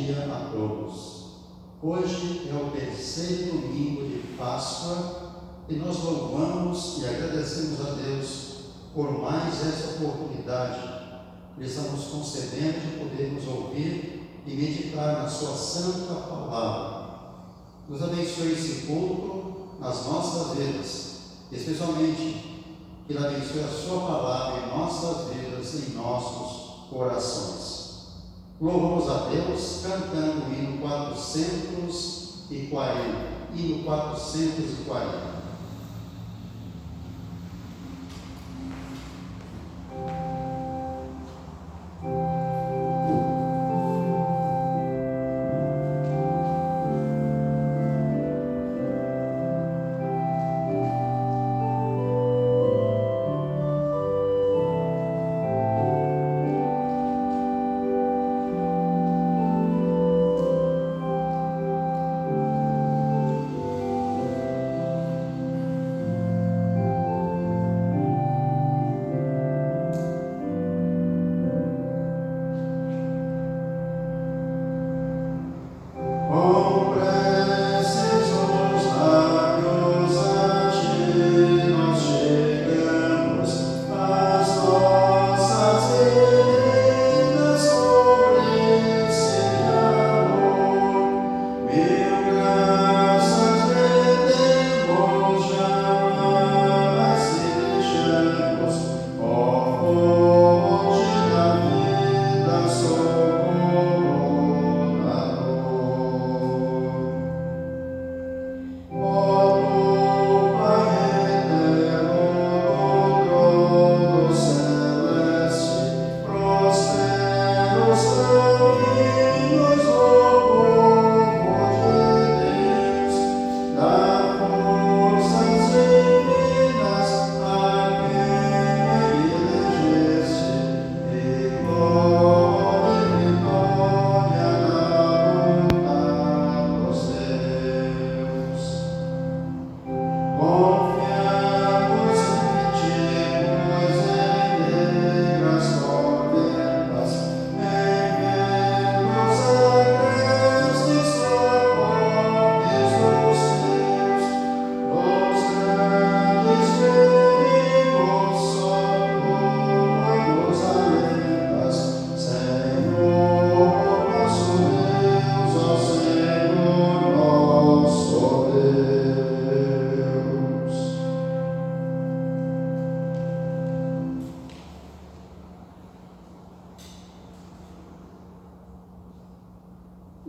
dia a todos. Hoje é o terceiro domingo de Páscoa e nós louvamos e agradecemos a Deus por mais essa oportunidade que Ele está nos concedendo de podermos ouvir e meditar na Sua Santa Palavra. Nos abençoe esse culto nas nossas vidas, especialmente que Ele abençoe a Sua Palavra em nossas vidas, em nossos corações. Louvamos a Deus cantando o hino 440. Hino 440.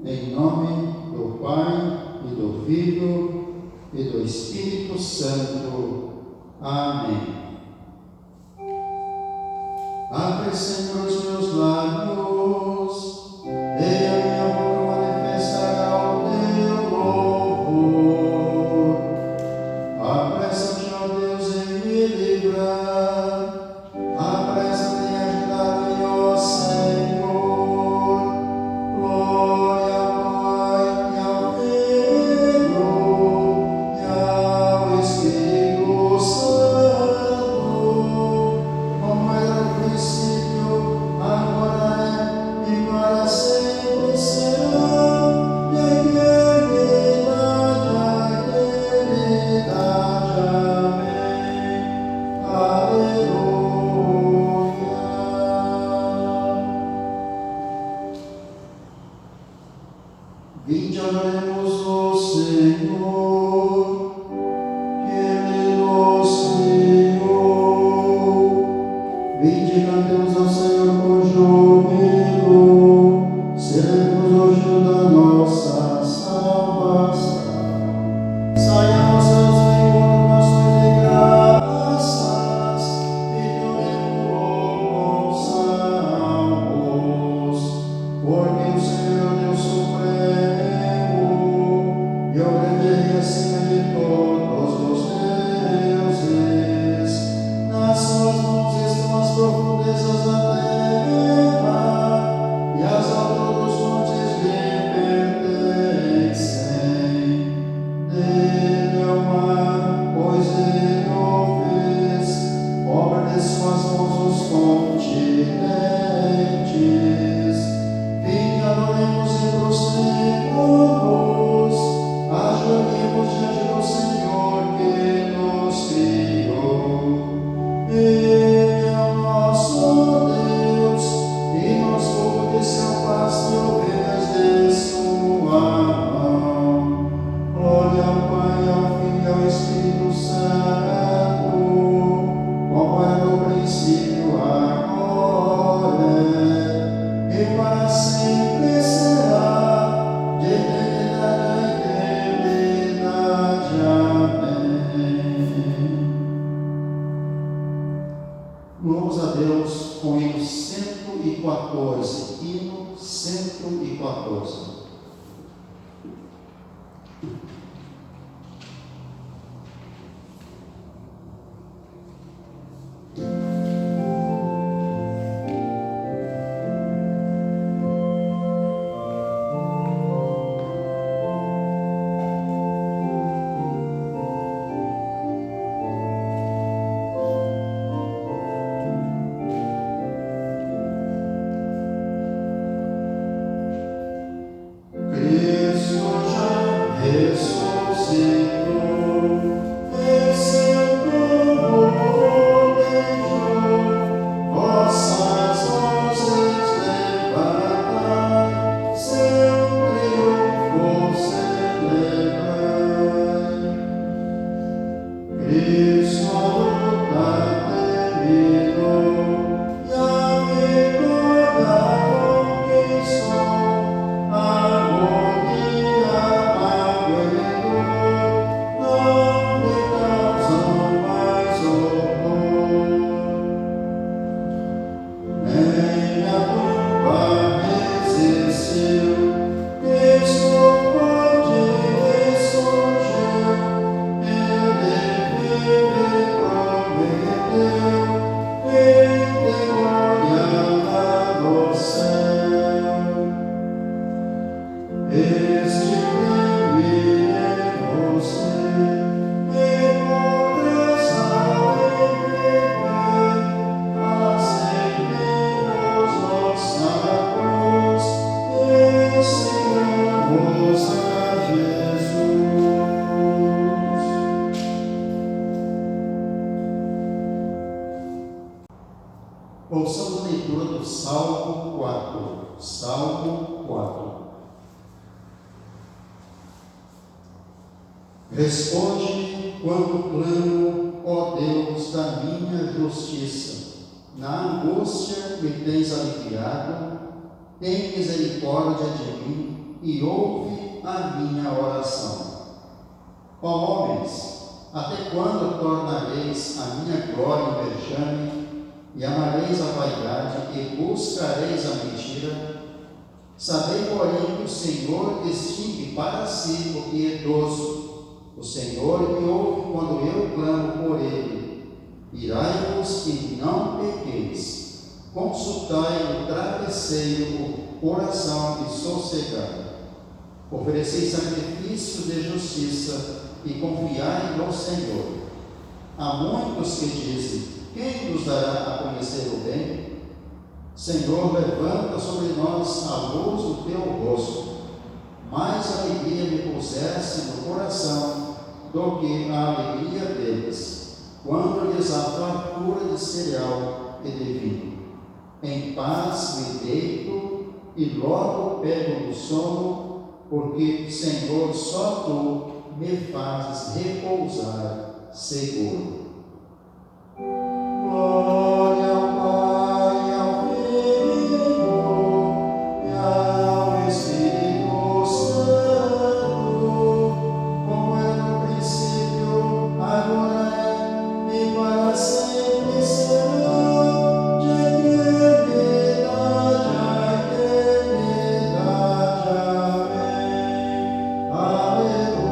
Em nome do Pai, e do Filho, e do Espírito Santo. Amém. Abre, Senhor, os meus lábios, e a minha boca manifestará o teu louvor. Apressa-te, ó Deus, em me livrar. Apressa-te em ajudar-me, ó Senhor. Glória ao Pai, e ao Filho, e ao Espírito Santo, como era no princípio, agora é Deus com o hino 114. Hino 114. Ouçamos a leitura do Salmo 4. Salmo 4. Responde-me quando clamo, ó Deus, da minha justiça. Na angústia me tens aliviado, tem misericórdia de mim e ouve a minha oração. Ó homens, até quando tornareis a minha glória em vexame, e amareis a vaidade e buscareis a mentira? Sabei, porém, que o Senhor distingue para si o piedoso. O Senhor me ouve quando eu clamo por ele. Irai-vos e não pequeis. Consultai no travesseiro o coração e sossegai. Oferecei sacrifícios de justiça e confiai no Senhor. Há muitos que dizem: quem nos dará a conhecer o bem? Senhor, levanta sobre nós a luz do teu rosto. Mais alegria me puseste no coração do que a alegria deles, quando lhes há fartura de cereal e de vinho. Em paz me deito e logo pego no sono, porque, Senhor, só tu me fazes repousar seguro. Glória ao Pai, ao Filho e ao Espírito Santo, como é no princípio, agora e para sempre será, de eternidade a eternidade. Amém. Aleluia.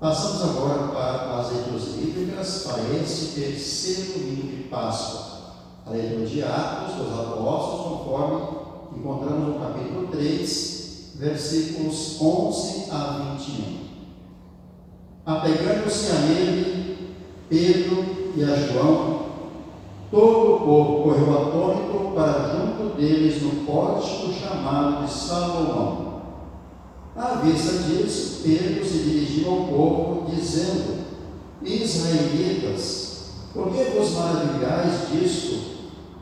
Passamos agora para as leituras bíblicas, para esse terceiro domingo de Páscoa. A leitura de Atos dos Apóstolos, conforme encontramos no capítulo 3, versículos 11 a 21. Apegando-se a ele, Pedro e a João, todo o povo correu atônito para junto deles no pórtico chamado de Salomão. À vista disso, Pedro se dirigiu ao povo, dizendo: Israelitas, por que vos maravilhais disto?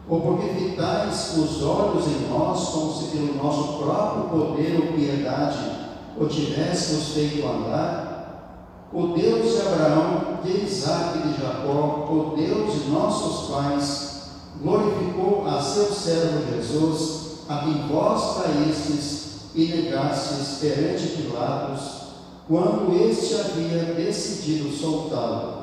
Ou por que fitais os olhos em nós, como se pelo nosso próprio poder ou piedade o tivéssemos feito andar? O Deus de Abraão, de Isaque e de Jacó, o Deus de nossos pais, glorificou a seu servo Jesus, a quem vós traístes e negastes perante Pilatos, quando este havia decidido soltá-lo.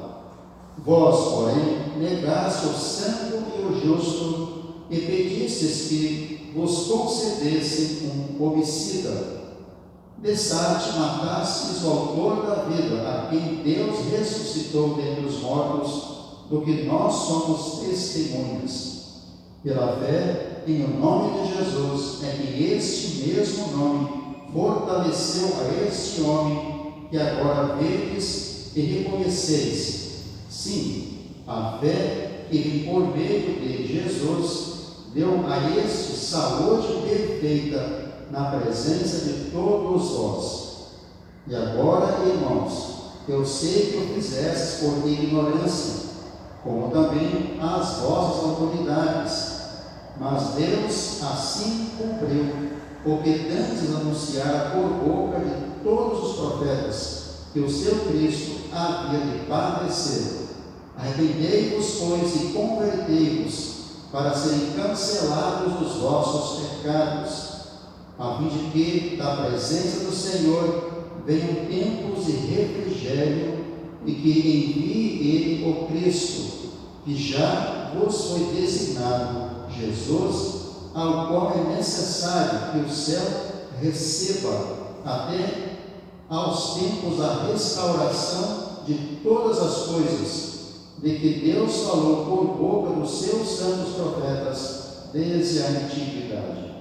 Vós, porém, negaste o santo e o justo, e pedistes que vos concedessem um homicida. Dessarte matastes o autor da vida, a quem Deus ressuscitou dentre os mortos, do que nós somos testemunhas. Pela fé em o nome de Jesus é que este mesmo nome fortaleceu a este homem que agora vedes e reconheceis. Sim, a fé que por meio de Jesus deu a este saúde perfeita na presença de todos vós. E agora, irmãos, eu sei que o fizestes por ignorância, como também as vossas autoridades, mas Deus assim cumpriu o que antes anunciara por boca de todos os profetas, que o seu Cristo havia de padecer. Arrependei-vos, pois, e convertei-vos, para serem cancelados os vossos pecados, a fim de que, da presença do Senhor, venham tempos de refrigério, e que envie Ele o Cristo, que já vos foi designado, Jesus, ao qual é necessário que o céu receba, até aos tempos da restauração de todas as coisas, de que Deus falou por boca dos seus santos profetas desde a antiguidade.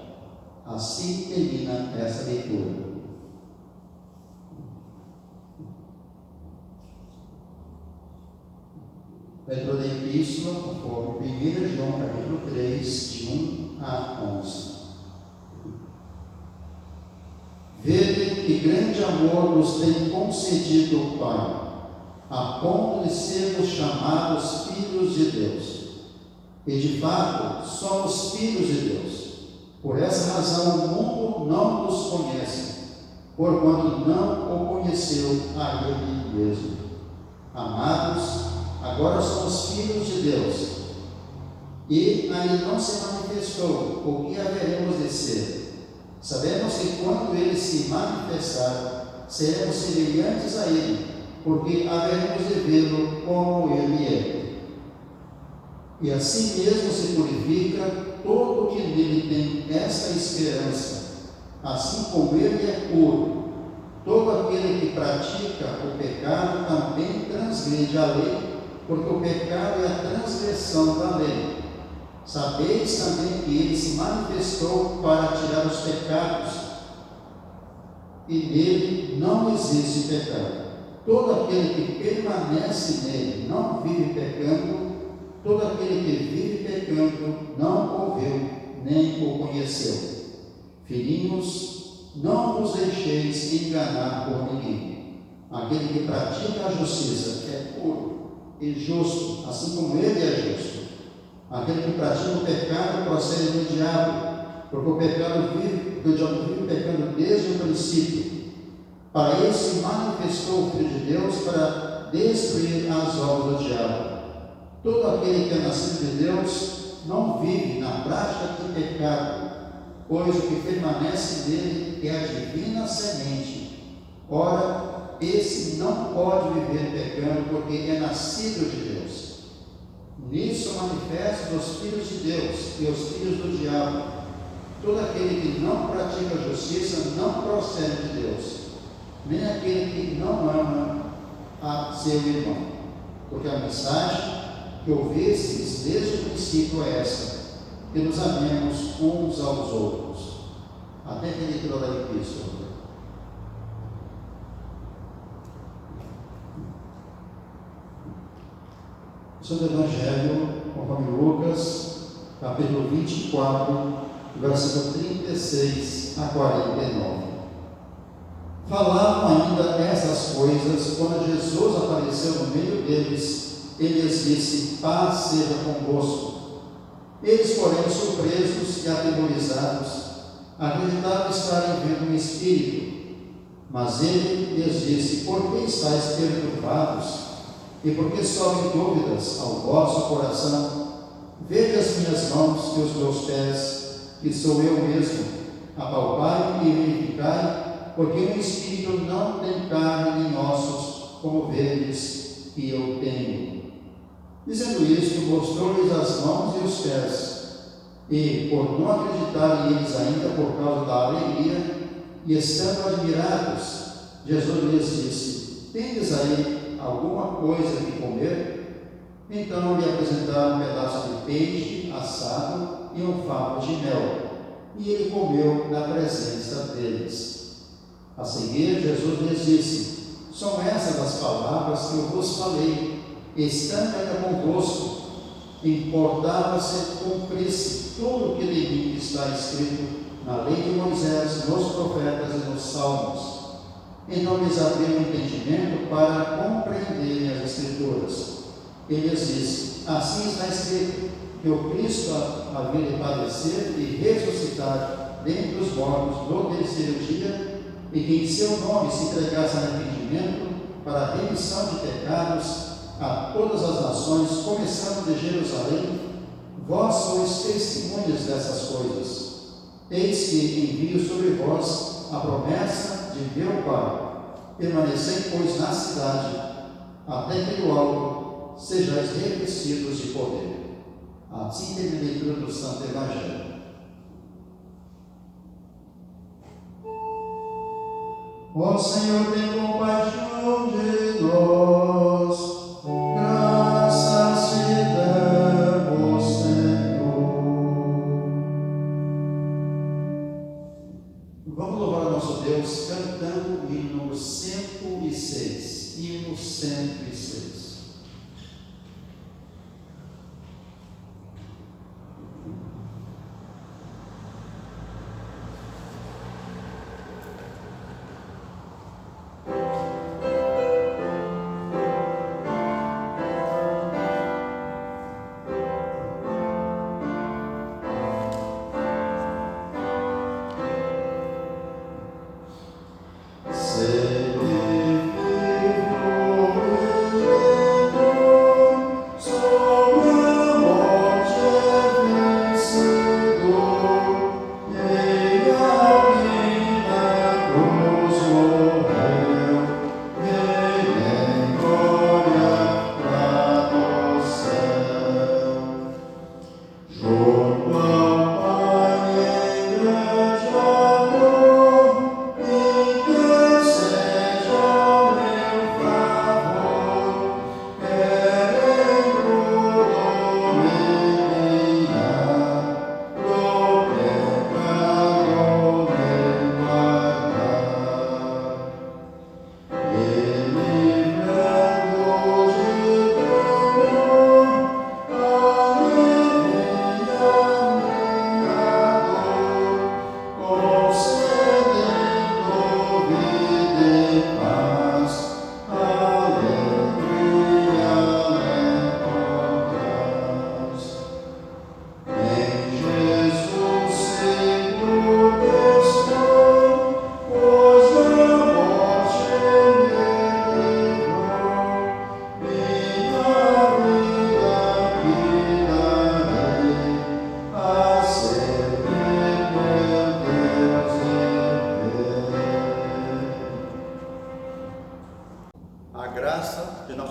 Assim termina essa leitura. Leitura da Epístola, conforme 1 João, capítulo 3, de 1 a 11. Vede que grande amor nos tem concedido o Pai, a ponto de sermos chamados filhos de Deus. E de fato, somos filhos de Deus. Por essa razão, o mundo não nos conhece, porquanto não o conheceu a Ele mesmo. Amados, agora somos filhos de Deus, e ainda não se manifestou o que haveremos de ser. Sabemos que quando Ele se manifestar, seremos semelhantes a Ele, porque haveremos de vê-lo como Ele é. E assim mesmo se purifica todo o que nele tem esta esperança, assim como Ele é puro. Todo aquele que pratica o pecado também transgride a lei, porque o pecado é a transgressão da lei. Sabeis também que Ele se manifestou para tirar os pecados, e nele não existe pecado. Todo aquele que permanece nele não vive pecando, todo aquele que vive pecando não o viu, nem o conheceu. Filhinhos, não vos deixeis enganar por ninguém. Aquele que pratica a justiça é puro e justo, assim como Ele é justo. Aquele que pratica o pecado procede do diabo, porque o diabo vive pecando desde o princípio. Para isso se manifestou o Filho de Deus, para destruir as obras do diabo. Todo aquele que é nascido de Deus não vive na prática do pecado, pois o que permanece nele é a divina semente. Ora, esse não pode viver pecando, porque é nascido de Deus. Nisso manifestam os filhos de Deus e os filhos do diabo. Todo aquele que não pratica a justiça não procede de Deus, nem aquele que não ama a seu irmão. Porque a mensagem que ouvistes desde o princípio é esta, que nos amemos uns aos outros. Até que a leitura da Epístola. Santo Evangelho, conforme Lucas, capítulo 24, versículo 36 a 49. Falavam ainda essas coisas quando Jesus apareceu no meio deles e lhes disse: paz seja convosco. Eles, porém, surpresos e atemorizados, acreditavam estarem vendo um espírito. Mas ele lhes disse: por que estáis perturbados? E por que sobem dúvidas ao vosso coração? Vede as minhas mãos e os meus pés, que sou eu mesmo. apalpai e verificai, porque o Espírito não tem carne nem ossos, como vedes que eu tenho. Dizendo isto, mostrou-lhes as mãos e os pés. E, por não acreditarem eles ainda por causa da alegria, e estando admirados, Jesus lhes disse: tendes aí alguma coisa que comer? Então lhe apresentaram um pedaço de peixe assado e um favo de mel, e ele comeu na presença deles. A seguir, Jesus lhes disse: são essas as palavras que eu vos falei, estando ainda convosco. Importava-se cumprisse tudo o que de mim está escrito na lei de Moisés, nos profetas e nos salmos. E não lhes abriu o entendimento para compreenderem as Escrituras. Ele lhes disse: assim está escrito, que o Cristo havia de padecer e ressuscitar dentre os mortos no terceiro dia, e que em seu nome se entregasse a arrependimento para a remissão de pecados a todas as nações, começando de Jerusalém. Vós sois testemunhas dessas coisas. Eis que envio sobre vós a promessa de meu Pai. Permanecei, pois, na cidade, até que do alto sejais revestidos de poder. Assim termina a leitura do Santo Evangelho. Ó Senhor, tem compaixão de nós. Graças te damos, Senhor. Vamos louvar o nosso Deus cantando o hino número 106. Hino 106.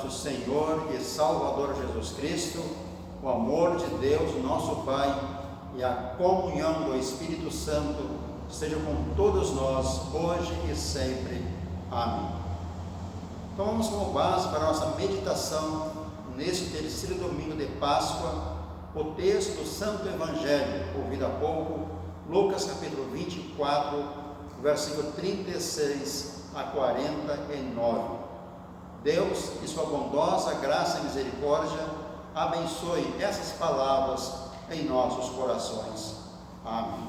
Senhor e Salvador Jesus Cristo, o amor de Deus, nosso Pai, e a comunhão do Espírito Santo seja com todos nós, hoje e sempre. Amém. Tomamos como base para a nossa meditação, neste terceiro domingo de Páscoa, o texto do Santo Evangelho, ouvido há pouco, Lucas capítulo 24, versículo 36 a 49. Deus, em sua bondosa graça e misericórdia, abençoe essas palavras em nossos corações. Amém.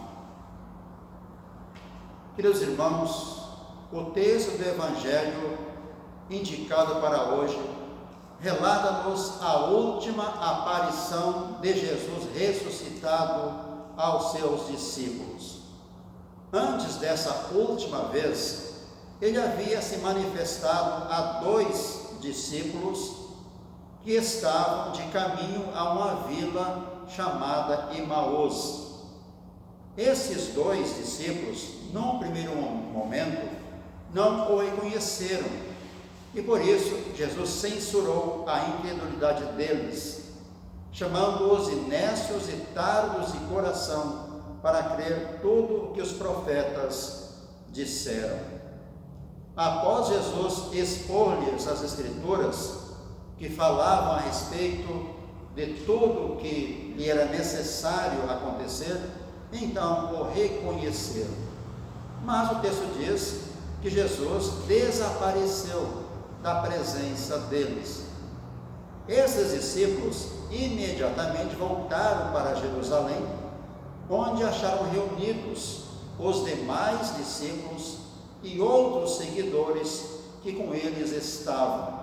Queridos irmãos, o texto do Evangelho indicado para hoje relata-nos a última aparição de Jesus ressuscitado aos seus discípulos. Antes dessa última vez, ele havia se manifestado a 2 discípulos que estavam de caminho a uma vila chamada Emaús. Esses dois discípulos, num primeiro momento, não o reconheceram, e por isso Jesus censurou a incredulidade deles, chamando-os inécios e tardos de coração para crer tudo o que os profetas disseram. Após Jesus expor-lhes as Escrituras, que falavam a respeito de tudo o que lhe era necessário acontecer, então o reconheceram. Mas o texto diz que Jesus desapareceu da presença deles. Esses discípulos imediatamente voltaram para Jerusalém, onde acharam reunidos os demais discípulos e outros seguidores que com eles estavam,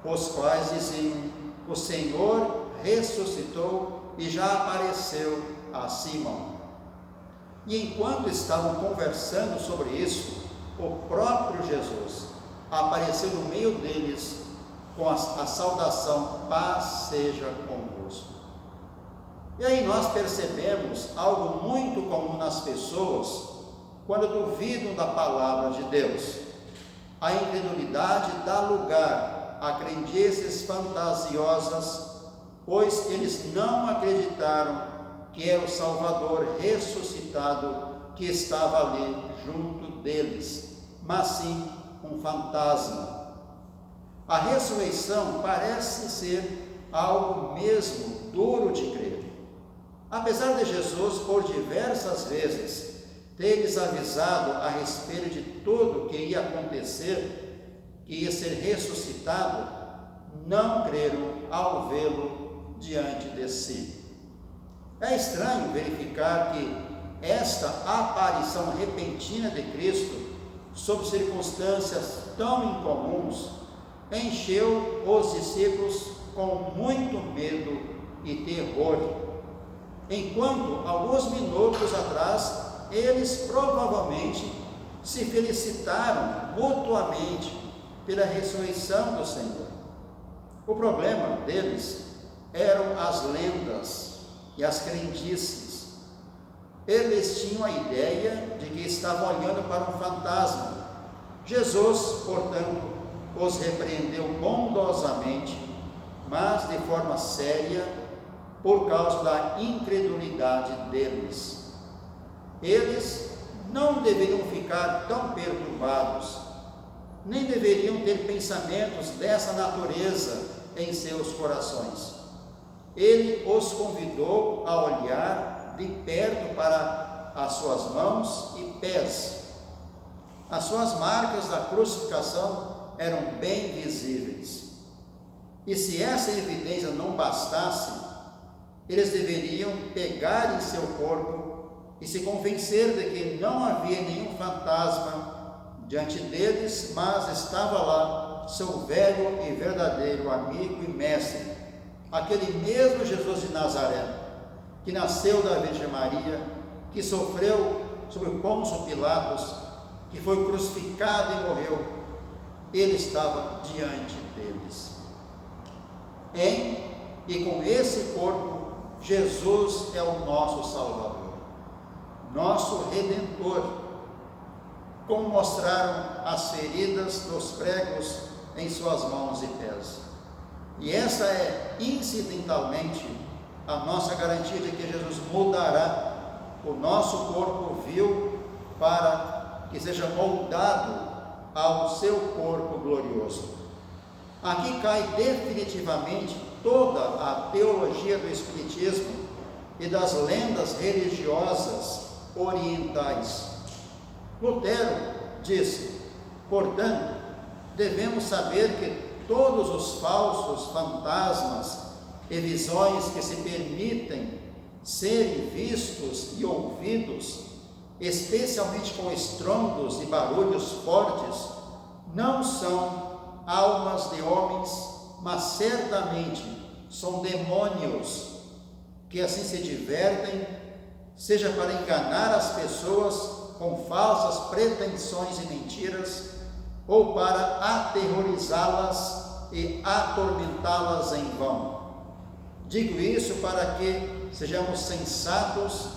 os quais diziam: o Senhor ressuscitou e já apareceu a Simão. E enquanto estavam conversando sobre isso, o próprio Jesus apareceu no meio deles com a saudação: paz seja convosco. E aí nós percebemos algo muito comum nas pessoas quando duvidam da palavra de Deus. A incredulidade dá lugar a crendices fantasiosas, pois eles não acreditaram que era o Salvador ressuscitado que estava ali junto deles, mas sim um fantasma. A ressurreição parece ser algo mesmo duro de crer. Apesar de Jesus, por diversas vezes, ter lhes avisado a respeito de tudo que ia acontecer, que ia ser ressuscitado, não creram ao vê-lo diante de si. É estranho verificar que esta aparição repentina de Cristo, sob circunstâncias tão incomuns, encheu os discípulos com muito medo e terror, enquanto alguns minutos atrás eles provavelmente se felicitaram mutuamente pela ressurreição do Senhor. O problema deles eram as lendas e as crendices. Eles tinham a ideia de que estavam olhando para um fantasma. Jesus, portanto, os repreendeu bondosamente, mas de forma séria, por causa da incredulidade deles. Eles não deveriam ficar tão perturbados, nem deveriam ter pensamentos dessa natureza em seus corações. Ele os convidou a olhar de perto para as suas mãos e pés. As suas marcas da crucificação eram bem visíveis. E se essa evidência não bastasse, eles deveriam pegar em seu corpo e se convencer de que não havia nenhum fantasma diante deles, mas estava lá seu velho e verdadeiro amigo e mestre, aquele mesmo Jesus de Nazaré, que nasceu da Virgem Maria, que sofreu sob Pôncio Pilatos, que foi crucificado e morreu. Ele estava diante deles. E com esse corpo, Jesus é o nosso Salvador, nosso Redentor, como mostraram as feridas dos pregos em suas mãos e pés. E essa é, incidentalmente, a nossa garantia de que Jesus mudará o nosso corpo vil para que seja moldado ao seu corpo glorioso. Aqui cai definitivamente toda a teologia do Espiritismo e das lendas religiosas orientais. Lutero disse: portanto, devemos saber que todos os falsos fantasmas e visões que se permitem serem vistos e ouvidos, especialmente com estrondos e barulhos fortes, não são almas de homens, mas certamente são demônios que assim se divertem, seja para enganar as pessoas com falsas pretensões e mentiras, ou para aterrorizá-las e atormentá-las em vão. Digo isso para que sejamos sensatos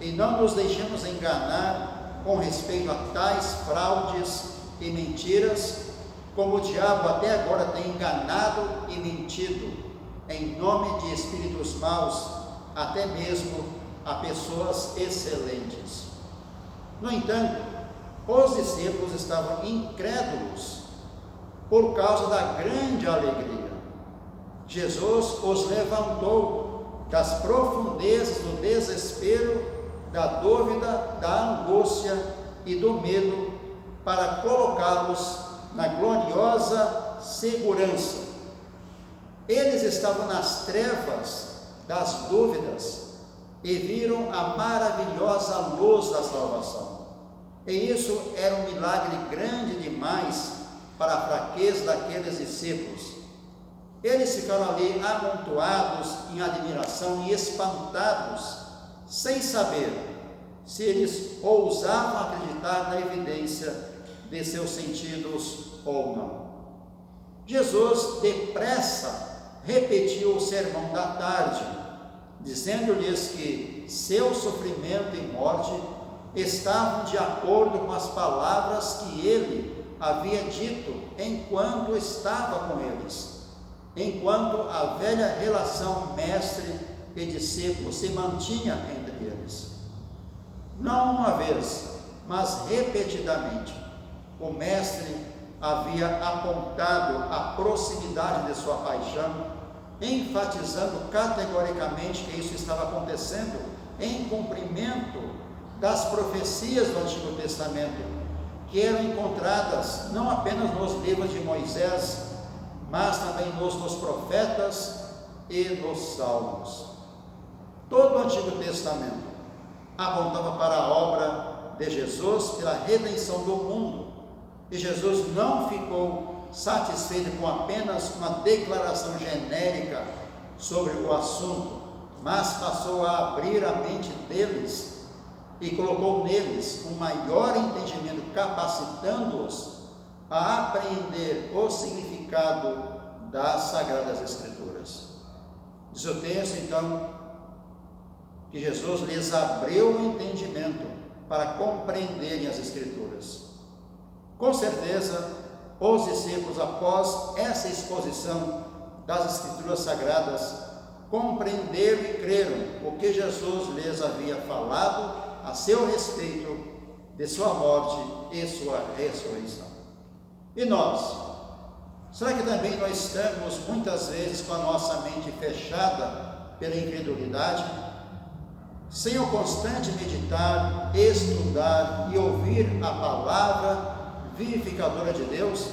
e não nos deixemos enganar com respeito a tais fraudes e mentiras, como o diabo até agora tem enganado e mentido, em nome de espíritos maus, até mesmo a pessoas excelentes. No entanto, os discípulos estavam incrédulos por causa da grande alegria. Jesus os levantou das profundezas do desespero, da dúvida, da angústia e do medo para colocá-los na gloriosa segurança. Eles estavam nas trevas das dúvidas e viram a maravilhosa luz da salvação. E isso era um milagre grande demais para a fraqueza daqueles discípulos. Eles ficaram ali amontoados em admiração e espantados, sem saber se eles ousavam acreditar na evidência de seus sentidos ou não. Jesus depressa repetiu o sermão da tarde, dizendo-lhes que seu sofrimento e morte estavam de acordo com as palavras que ele havia dito enquanto estava com eles, enquanto a velha relação mestre e discípulo se mantinha entre eles. Não uma vez, mas repetidamente, o mestre havia apontado a proximidade de sua paixão, enfatizando categoricamente que isso estava acontecendo em cumprimento das profecias do Antigo Testamento, que eram encontradas não apenas nos livros de Moisés, mas também nos profetas e nos salmos. Todo o Antigo Testamento apontava para a obra de Jesus pela redenção do mundo, e Jesus não ficou satisfeito com apenas uma declaração genérica sobre o assunto, mas passou a abrir a mente deles e colocou neles um maior entendimento, capacitando-os a apreender o significado das Sagradas Escrituras. Diz o texto, então, que Jesus lhes abriu o entendimento para compreenderem as Escrituras. Com certeza, os discípulos, após essa exposição das Escrituras Sagradas, compreenderam e creram o que Jesus lhes havia falado a seu respeito de sua morte e sua ressurreição. E nós? Será que também nós estamos muitas vezes com a nossa mente fechada pela incredulidade? Sem o constante meditar, estudar e ouvir a palavra vivificadora de Deus,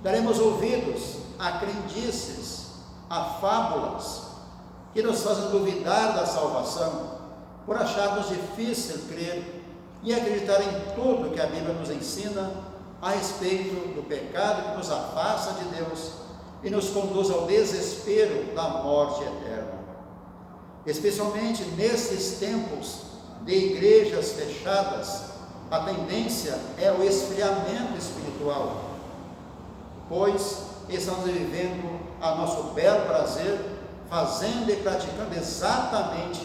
daremos ouvidos a crendices, a fábulas que nos fazem duvidar da salvação, por acharmos difícil crer e acreditar em tudo que a Bíblia nos ensina a respeito do pecado que nos afasta de Deus e nos conduz ao desespero da morte eterna. Especialmente nesses tempos de igrejas fechadas, a tendência é o esfriamento espiritual, pois estamos vivendo a nosso belo prazer, fazendo e praticando exatamente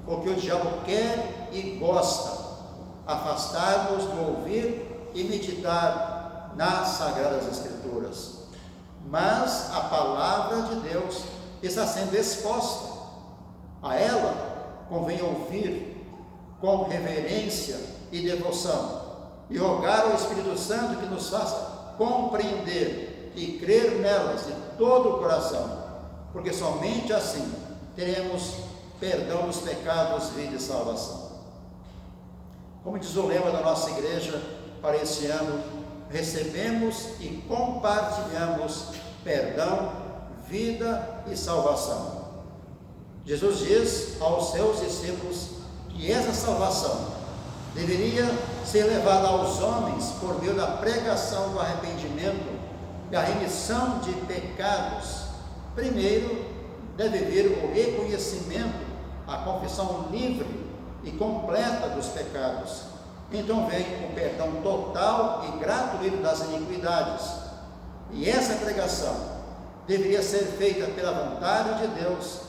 o que o diabo quer e gosta, afastar-nos do ouvir e meditar nas Sagradas Escrituras. Mas a palavra de Deus está sendo exposta. A ela convém ouvir com reverência e devoção, e rogar ao Espírito Santo que nos faça compreender e crer nelas de todo o coração, porque somente assim teremos perdão dos pecados, vida e salvação. Como diz o lema da nossa igreja para esse ano, recebemos e compartilhamos perdão, vida e salvação. Jesus diz aos seus discípulos que essa salvação deveria ser levada aos homens por meio da pregação do arrependimento e a remissão de pecados. Primeiro, deve vir o reconhecimento, a confissão livre e completa dos pecados. Então vem o perdão total e gratuito das iniquidades. E essa pregação deveria ser feita pela vontade de Deus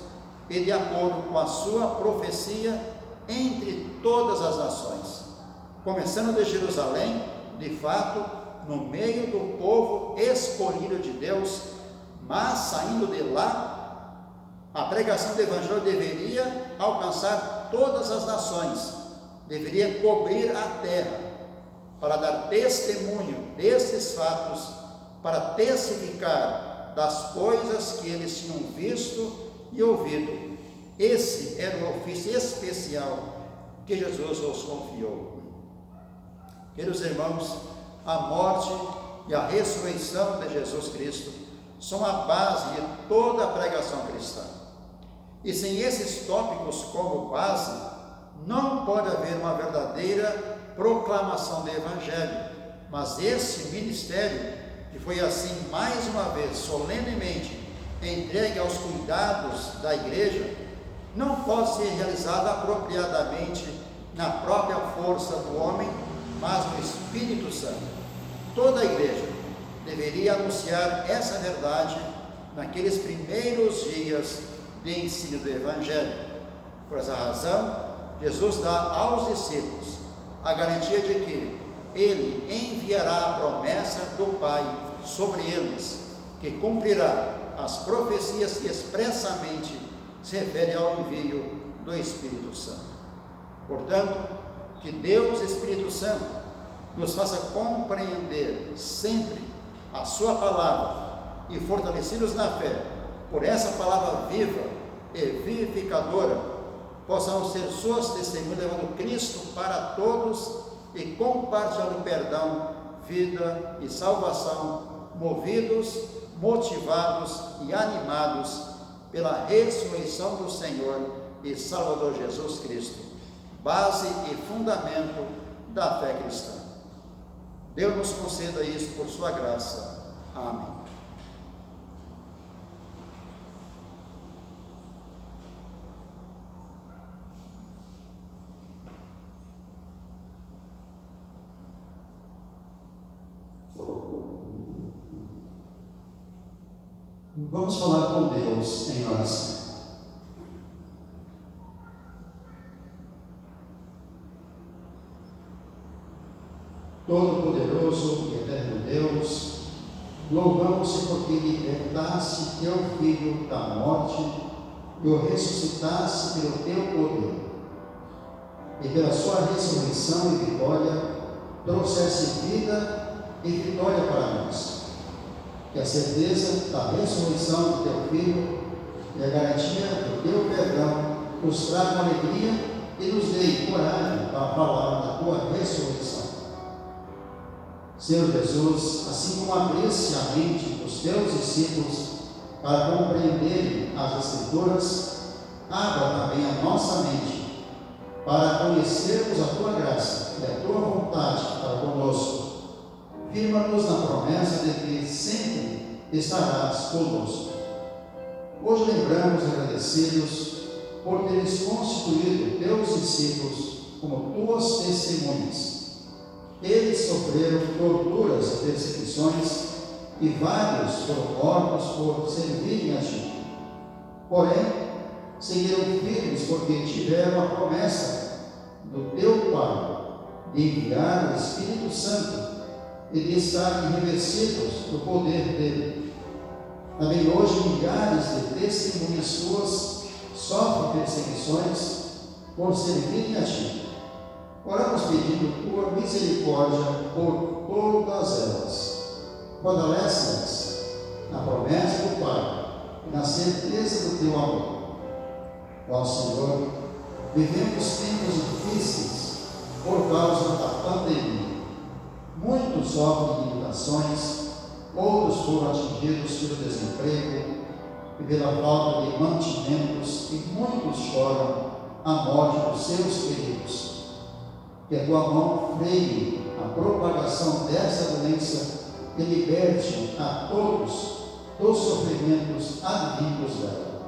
e de acordo com a sua profecia entre todas as nações, começando de Jerusalém, de fato, no meio do povo escolhido de Deus, mas saindo de lá, a pregação do Evangelho deveria alcançar todas as nações, deveria cobrir a terra, para dar testemunho desses fatos, para testificar das coisas que eles tinham visto e ouvido. Esse era o ofício especial que Jesus os confiou. Queridos irmãos, a morte e a ressurreição de Jesus Cristo são a base de toda a pregação cristã. E sem esses tópicos como base, não pode haver uma verdadeira proclamação do Evangelho. Mas esse ministério, que foi assim mais uma vez solenemente entregue aos cuidados da igreja, não pode ser realizado apropriadamente na própria força do homem, mas no Espírito Santo. Toda a igreja deveria anunciar essa verdade naqueles primeiros dias de ensino do Evangelho. Por essa razão, Jesus dá aos discípulos a garantia de que Ele enviará a promessa do Pai sobre eles, que cumprirá as profecias que expressamente se referem ao envio do Espírito Santo. Portanto, que Deus, Espírito Santo, nos faça compreender sempre a Sua palavra e fortalecidos na fé por essa palavra viva e vivificadora, possamos ser Suas testemunhas, levando Cristo para todos e compartilhando perdão, vida e salvação, movidos, motivados e animados pela ressurreição do Senhor e Salvador Jesus Cristo, base e fundamento da fé cristã. Deus nos conceda isso por sua graça. Amém. Vamos falar com Deus em oração. Todo-Poderoso e Eterno Deus, louvamos-te porque libertaste teu Filho da morte e o ressuscitaste pelo teu poder. E pela sua ressurreição e vitória, trouxeste vida e vitória para nós. Que a certeza da ressurreição do teu Filho e a garantia do teu perdão nos tragam alegria e nos dê coragem para falar da tua ressurreição. Senhor Jesus, assim como abriste a mente dos teus discípulos para compreenderem as Escrituras, abra também a nossa mente para conhecermos a tua graça e a tua vontade para conosco. Firma-nos na promessa de que sempre estarás conosco. Hoje lembramos agradecidos por teres constituído teus discípulos como tuas testemunhas. Eles sofreram torturas e perseguições e vários foram mortos por servirem a ti. Porém, seguiram firmes porque tiveram a promessa do teu Pai de enviar o Espírito Santo e de estarem revestidos do poder dele. Também hoje milhares de testemunhas tuas sofrem perseguições por servirem a ti. Oramos pedindo tua misericórdia por todas elas. Fortalece-as na promessa do Pai e na certeza do teu amor. Ó Senhor, vivemos tempos difíceis por causa da pandemia. Muitos sofrem limitações, outros foram atingidos pelo desemprego e pela falta de mantimentos, e muitos choram a morte dos seus queridos. Que a tua mão freie a propagação dessa doença e liberte a todos dos sofrimentos advindos dela.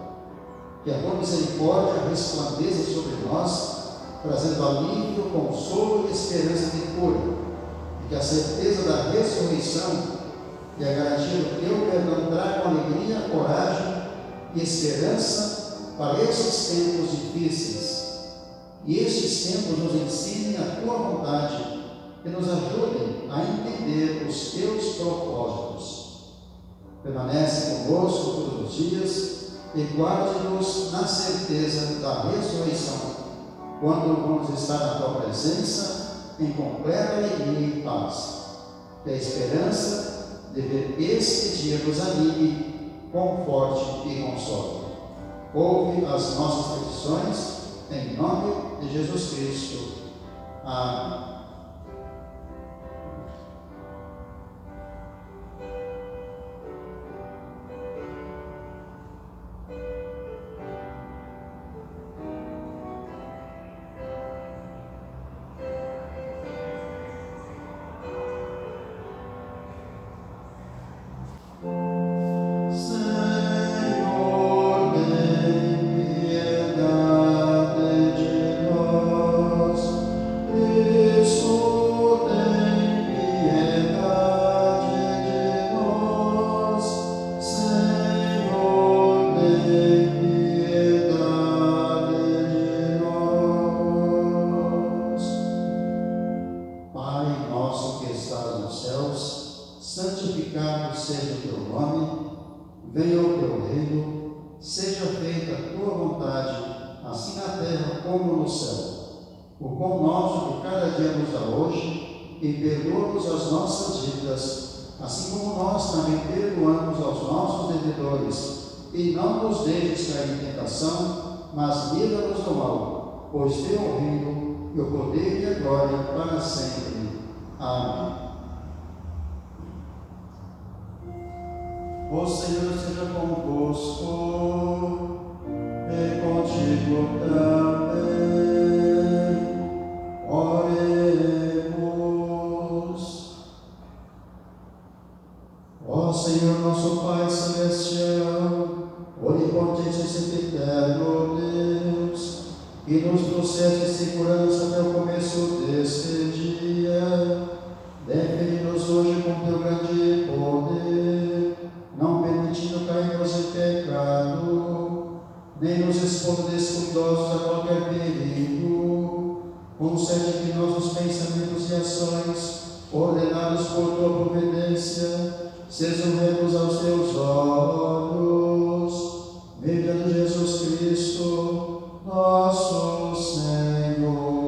Que a tua misericórdia resplandeça sobre nós, trazendo alívio, consolo e esperança de cura. Que a certeza da ressurreição e a garantia do teu perdão tragam alegria, coragem e esperança para esses tempos difíceis. e estes tempos nos ensinem a tua vontade e nos ajudem a entender os teus propósitos. Permanece conosco todos os dias e guarde-nos na certeza da ressurreição, quando vamos estar na tua presença em completa alegria e paz. Que a esperança de ver este dia nos anime, conforte e console. Ouve as nossas petições, em nome de Jesus Cristo. Amém. Santificado seja o teu nome, venha o teu reino, seja feita a tua vontade, assim na terra como no céu. O pão nosso de cada dia nos dá hoje, e perdoa-nos as nossas dívidas, assim como nós também perdoamos aos nossos devedores. E não nos deixes cair em tentação, mas livra-nos do mal, pois teu é o reino, e o poder e a glória para sempre. Amém. O Senhor seja convosco, e contigo também. Oremos. Ó Senhor nosso Pai Celestial, onipotente e sempre eterno Deus, que nos trouxeste segurança até o começo deste dia, defende-nos hoje com teu grande poder, não permitindo cairmos em pecado, nem nos expondo descuidosos a qualquer perigo. Concede que nossos pensamentos e ações, ordenados por tua providência, sejam retos aos teus olhos, mediante Jesus Cristo, nosso Senhor.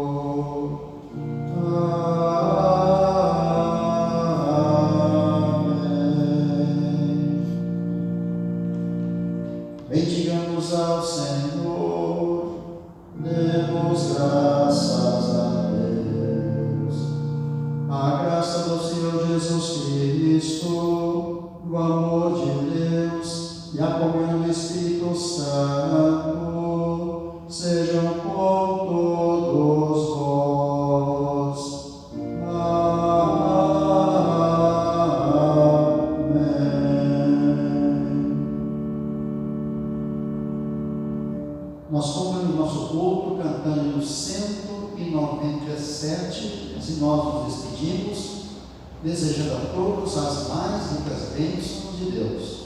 Bendigamos ao Senhor, demos graças a Deus. A graça do Senhor Jesus Cristo, o amor de Deus e a comunhão do Espírito Santo sejam com todos vós. Nós concluímos nosso culto cantando o 197, assim nós nos despedimos, desejando a todos as mais ricas bênçãos de Deus.